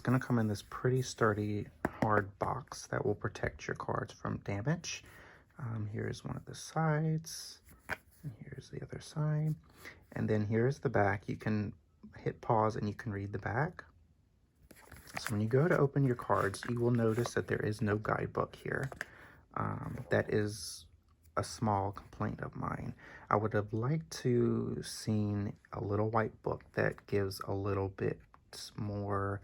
going to come in this pretty sturdy, hard box that will protect your cards from damage. Here's one of the sides, and here's the other side. And then here's the back. You can hit pause and you can read the back. So when you go to open your cards, you will notice that there is no guidebook here. That is a small complaint of mine. I would have liked to seen a little white book that gives a little bit more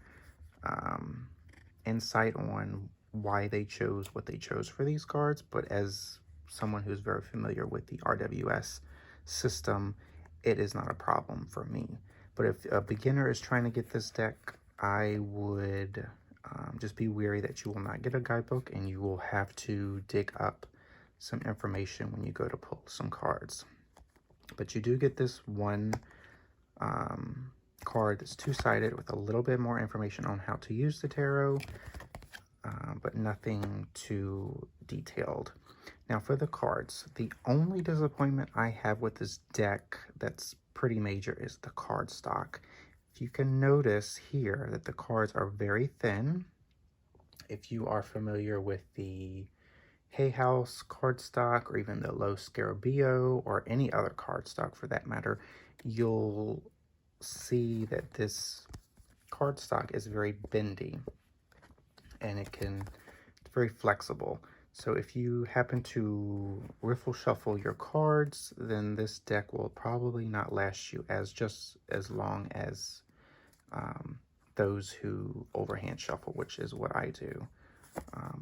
insight on why they chose what they chose for these cards. But as someone who's very familiar with the RWS system, it is not a problem for me. But if a beginner is trying to get this deck, I would just be wary that you will not get a guidebook and you will have to dig up some information when you go to pull some cards. But you do get this one card that's two-sided with a little bit more information on how to use the tarot, but nothing too detailed. Now for the cards, the only disappointment I have with this deck that's pretty major is the card stock. If you can notice here that the cards are very thin. If you are familiar with the Hay House cardstock or even the Los Scarabeo or any other cardstock for that matter, you'll see that this cardstock is very bendy and it's very flexible. So if you happen to riffle shuffle your cards, then this deck will probably not last you just as long as those who overhand shuffle, which is what I do.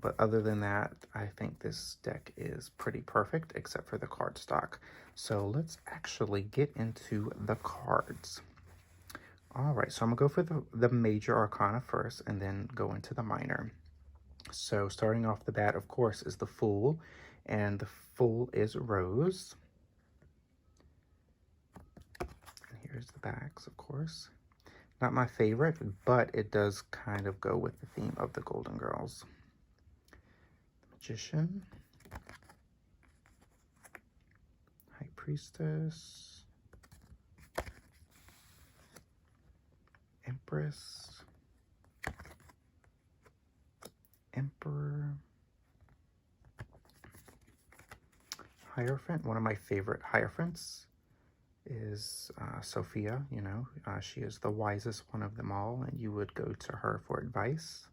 But other than that, I think this deck is pretty perfect, except for the cardstock. So let's actually get into the cards. All right, so I'm gonna go for the major arcana first and then go into the minor. So starting off the bat, of course, is the Fool, and the Fool is Rose. And here's the backs, of course. Not my favorite, but it does kind of go with the theme of the Golden Girls. The Magician. High Priestess. Empress. Emperor. Hierophant. One of my favorite Hierophants is Sophia. You know, she is the wisest one of them all, and you would go to her for advice.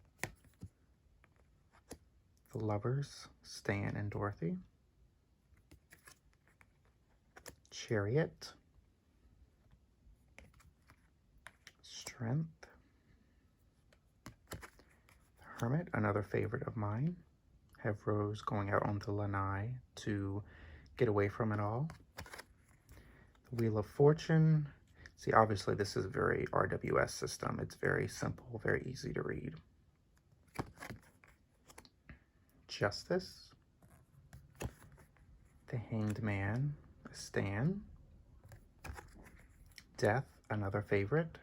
The Lovers, Stan and Dorothy. Chariot. Strength. Hermit, another favorite of mine. Have Rose going out on the lanai to get away from it all. The Wheel of Fortune. See, obviously this is a very RWS system. It's very simple, very easy to read. Justice. The Hanged Man, Stan. Death, another favorite.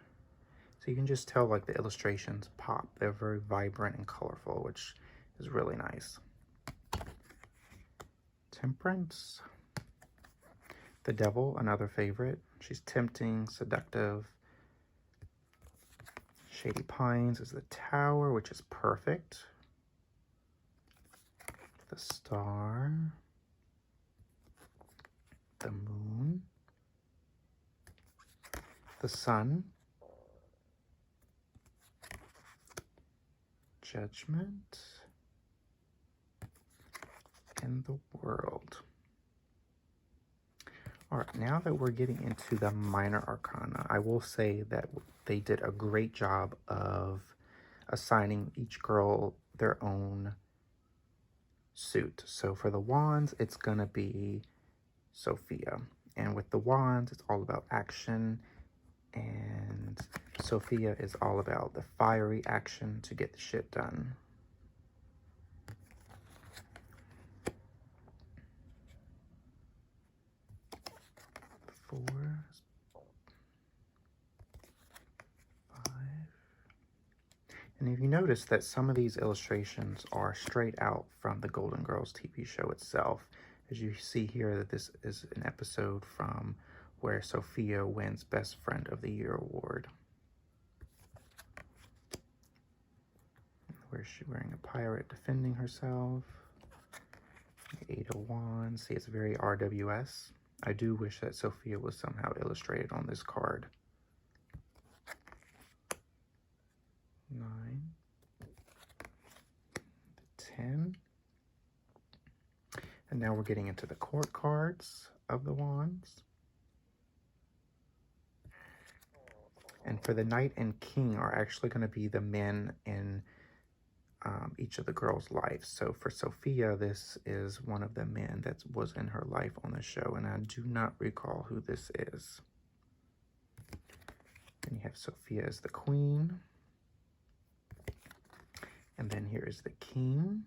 So you can just tell like the illustrations pop. They're very vibrant and colorful, which is really nice. Temperance. The Devil, another favorite. She's tempting, seductive. Shady Pines is the Tower, which is perfect. The Star. The Moon. The Sun. Judgment. And the World. All right, now that we're getting into the minor arcana, I will say that they did a great job of assigning each girl their own suit. So for the Wands, it's going to be Sophia. And with the Wands, it's all about action. And Sophia is all about the fiery action to get the shit done. Four, 5. And if you notice that some of these illustrations are straight out from the Golden Girls TV show itself, as you see here that this is an episode from where Sophia wins Best Friend of the Year award. Where's she wearing? A pirate defending herself. Eight of Wands. See, it's very RWS. I do wish that Sophia was somehow illustrated on this card. 9. 10. And now we're getting into the court cards of the Wands. And for the Knight and King are actually going to be the men in each of the girls' lives. So for Sophia, this is one of the men that was in her life on the show, and I do not recall who this is. And you have Sophia as the Queen. And then here is the King.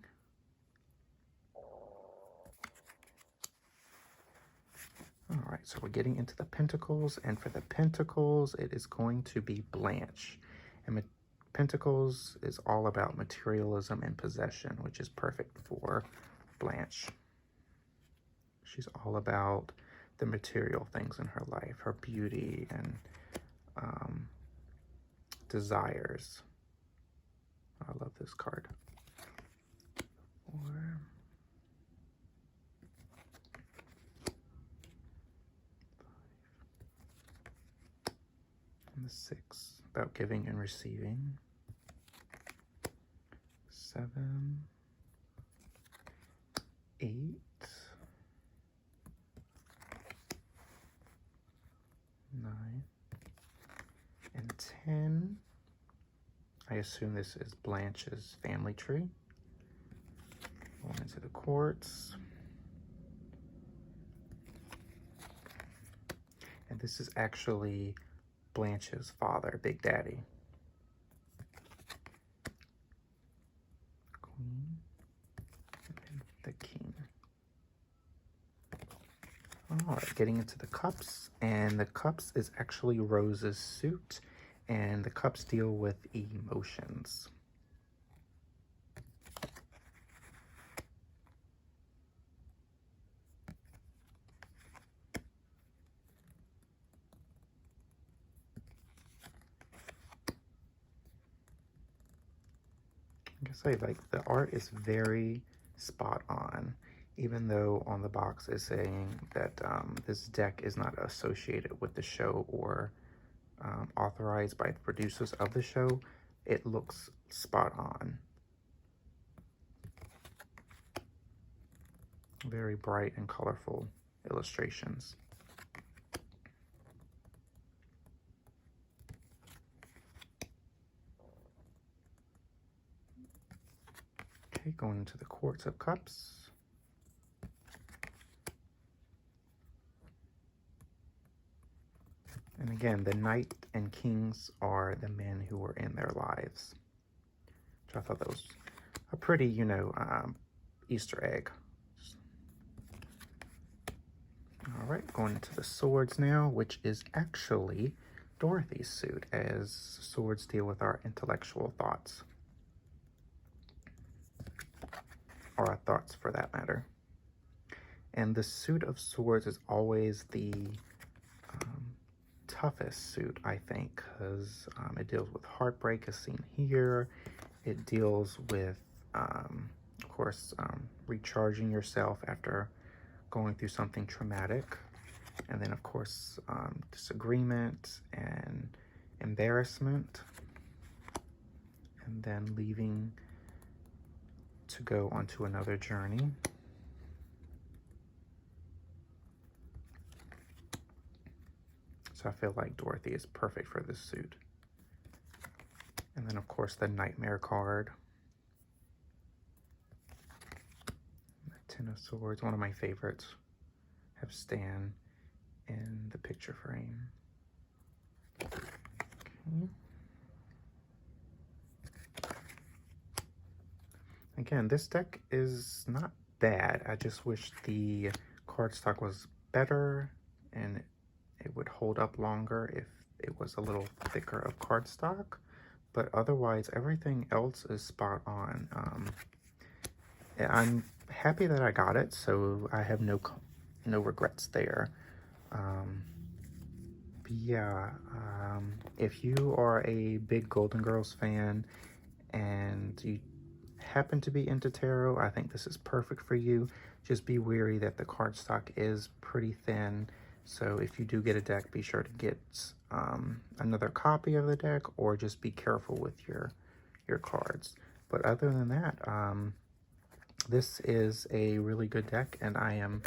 All right, so we're getting into the Pentacles, and for the Pentacles, it is going to be Blanche. And Pentacles is all about materialism and possession, which is perfect for Blanche. She's all about the material things in her life, her beauty and desires. I love this card. 4. And the 6, about giving and receiving. 7, 8, 9, and 10. I assume this is Blanche's family tree. Going into the courts. And this is actually Blanche's father, Big Daddy. Queen and the King. All right, getting into the cups, and the cups is actually Rose's suit, and the cups deal with emotions. I guess the art is very spot on, even though on the box is saying that this deck is not associated with the show or authorized by the producers of the show. It looks spot on. Very bright and colorful illustrations. Okay, going into the Quartz of Cups. And again, the Knight and Kings are the men who were in their lives. Which I thought that was a pretty, Easter egg. All right, going into the Swords now, which is actually Dorothy's suit, as swords deal with our intellectual thoughts. Or our thoughts, for that matter. And the suit of Swords is always the toughest suit, I think, because it deals with heartbreak, as seen here. It deals with, of course, recharging yourself after going through something traumatic. And then, of course, disagreement and embarrassment. And then leaving to go onto another journey. So I feel like Dorothy is perfect for this suit. And then, of course, the Nightmare card. The Ten of Swords, one of my favorites. Have Stan in the picture frame. Okay. Again, this deck is not bad. I just wish the cardstock was better and it would hold up longer if it was a little thicker of cardstock. But otherwise, everything else is spot on. I'm happy that I got it, so I have no regrets there. But yeah, if you are a big Golden Girls fan and you happen to be into tarot, I think this is perfect for you. Just be wary that the cardstock is pretty thin. So if you do get a deck, be sure to get another copy of the deck, or just be careful with your cards. But other than that, this is a really good deck, and I am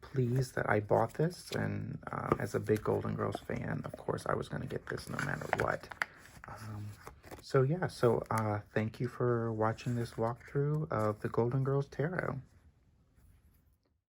pleased that I bought this. And as a big Golden Girls fan, of course, I was going to get this no matter what. So yeah, thank you for watching this walkthrough of the Golden Girls Tarot.